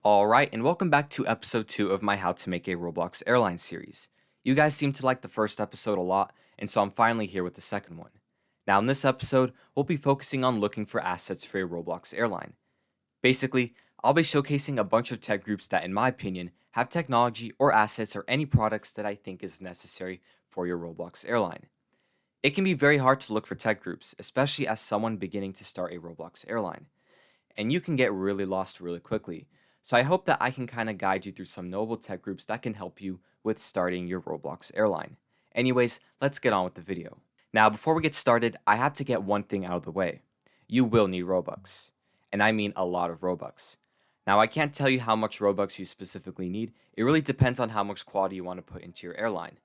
Alright, and welcome back to episode 2 of my How to Make a Roblox Airline series. You guys seem to like the first episode a lot, and so I'm finally here with the second one. Now in this episode, we'll be focusing on looking for assets for a Roblox airline. Basically, I'll be showcasing a bunch of tech groups that in my opinion have technology or assets or any products that I think is necessary for your Roblox airline. It can be very hard to look for tech groups, especially as someone beginning to start a Roblox airline, and you can get really lost really quickly. So I hope that I can kind of guide you through some notable tech groups that can help you with starting your Roblox airline. Anyways, let's get on with the video. Now, before we get started, I have to get one thing out of the way. You will need Robux, and I mean a lot of Robux. Now, I can't tell you how much Robux you specifically need. It really depends on how much quality you want to put into your airline.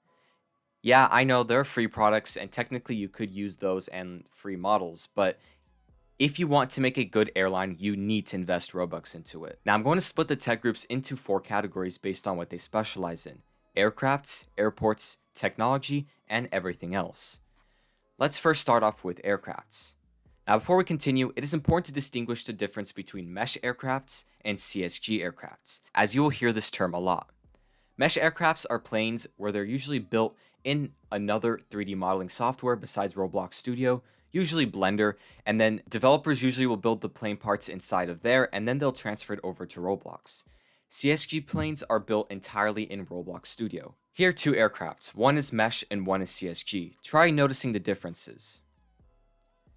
Yeah, I know there are free products, and technically you could use those and free models, but if you want to make a good airline, you need to invest Robux into it. Now, I'm going to split the tech groups into 4 categories based on what they specialize in: aircrafts, airports, technology, and everything else. Let's first start off with aircrafts. Now, before we continue, it is important to distinguish the difference between mesh aircrafts and CSG aircrafts, as you will hear this term a lot. Mesh aircrafts are planes where they're usually built in another 3D modeling software besides Roblox Studio, usually Blender, and then developers usually will build the plane parts inside of there, and then they'll transfer it over to Roblox. CSG planes are built entirely in Roblox Studio. Here are 2 aircrafts, one is mesh and one is CSG. Try noticing the differences.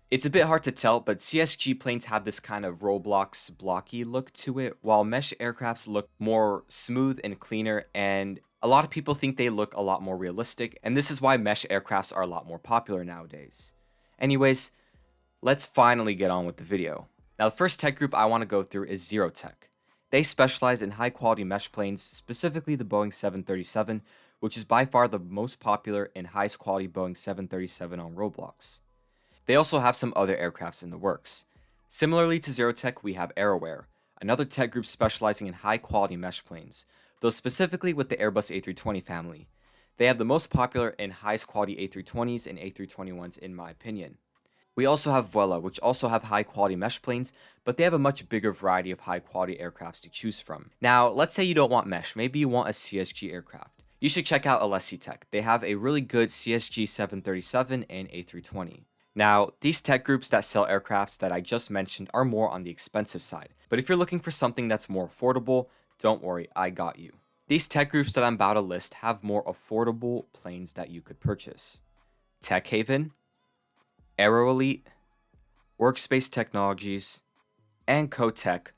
It's a bit hard to tell, but CSG planes have this kind of Roblox blocky look to it, while mesh aircrafts look more smooth and cleaner, and a lot of people think they look a lot more realistic, and this is why mesh aircrafts are a lot more popular nowadays. Anyways, let's finally get on with the video. Now, the first tech group I want to go through is Zerotech. They specialize in high-quality mesh planes, specifically the Boeing 737, which is by far the most popular and highest quality Boeing 737 on Roblox. They also have some other aircrafts in the works. Similarly to Zerotech, we have AeroAir, another tech group specializing in high-quality mesh planes, though specifically with the Airbus A320 family. They have the most popular and highest quality A320s and A321s in my opinion. We also have Vuela, which also have high quality mesh planes, but they have a much bigger variety of high quality aircrafts to choose from. Now, let's say you don't want mesh, maybe you want a CSG aircraft. You should check out Alessi Tech. They have a really good CSG 737 and A320. Now, these tech groups that sell aircrafts that I just mentioned are more on the expensive side, but if you're looking for something that's more affordable, don't worry, I got you. These tech groups that I'm about to list have more affordable planes that you could purchase. Tech Haven, Aero Elite, Workspace Technologies, and Cotech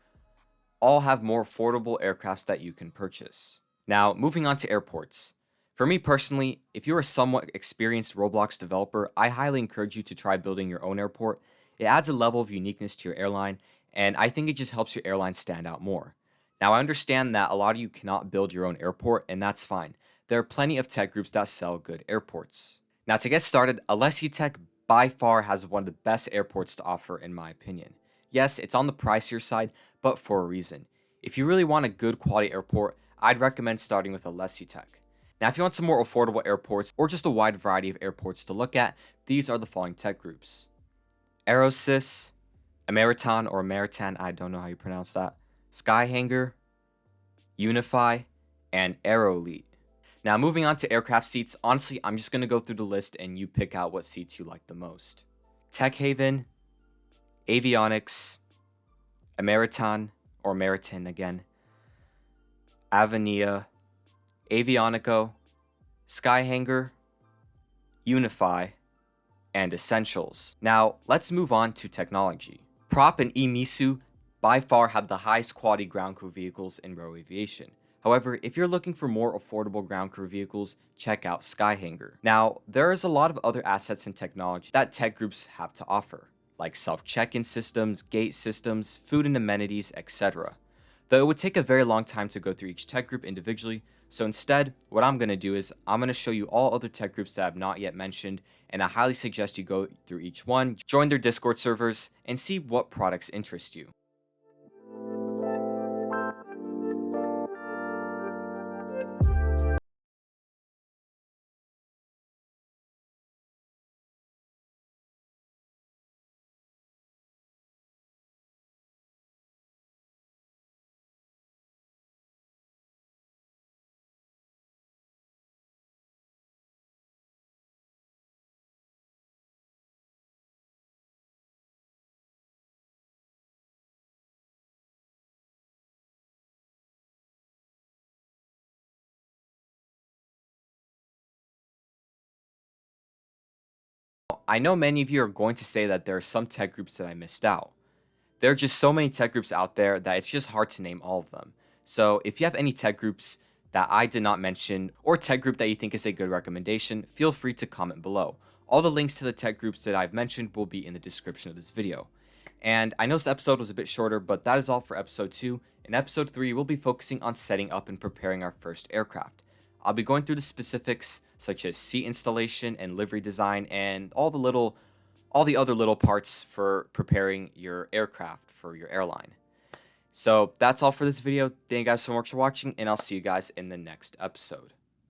all have more affordable aircrafts that you can purchase. Now, moving on to airports. For me personally, if you're a somewhat experienced Roblox developer, I highly encourage you to try building your own airport. It adds a level of uniqueness to your airline, and I think it just helps your airline stand out more. Now, I understand that a lot of you cannot build your own airport, and that's fine. There are plenty of tech groups that sell good airports. Now, to get started, Alessi Tech by far has one of the best airports to offer in my opinion. Yes, it's on the pricier side, but for a reason. If you really want a good quality airport, I'd recommend starting with Alessi Tech. Now, if you want some more affordable airports, or just a wide variety of airports to look at, these are the following tech groups: Aerosys, Ameritan or Ameritan, I don't know how you pronounce that, Skyhanger, Unify, and Aero Elite. Now, moving on to aircraft seats, honestly, I'm just going to go through the list and you pick out what seats you like the most. Tech Haven, Avionics, Ameritan or Ameritan again, Avenia, Avionico, Skyhanger, Unify, and Essentials. Now, let's move on to technology. Prop and Emisu by far have the highest quality ground crew vehicles in row aviation. However, if you're looking for more affordable ground crew vehicles, check out Skyhanger. Now, there is a lot of other assets and technology that tech groups have to offer, like self-check-in systems, gate systems, food and amenities, etc. Though it would take a very long time to go through each tech group individually, so instead, what I'm going to do is I'm going to show you all other tech groups that I have not yet mentioned, and I highly suggest you go through each one, join their Discord servers, and see what products interest you. I know many of you are going to say that there are some tech groups that I missed out. There are just so many tech groups out there that it's just hard to name all of them. So if you have any tech groups that I did not mention or tech group that you think is a good recommendation, feel free to comment below. All the links to the tech groups that I've mentioned will be in the description of this video. And I know this episode was a bit shorter, but that is all for episode 2. In episode 3, we'll be focusing on setting up and preparing our first aircraft. I'll be going through the specifics such as seat installation and livery design and all the other little parts for preparing your aircraft for your airline. So that's all for this video. Thank you guys so much for watching, and I'll see you guys in the next episode.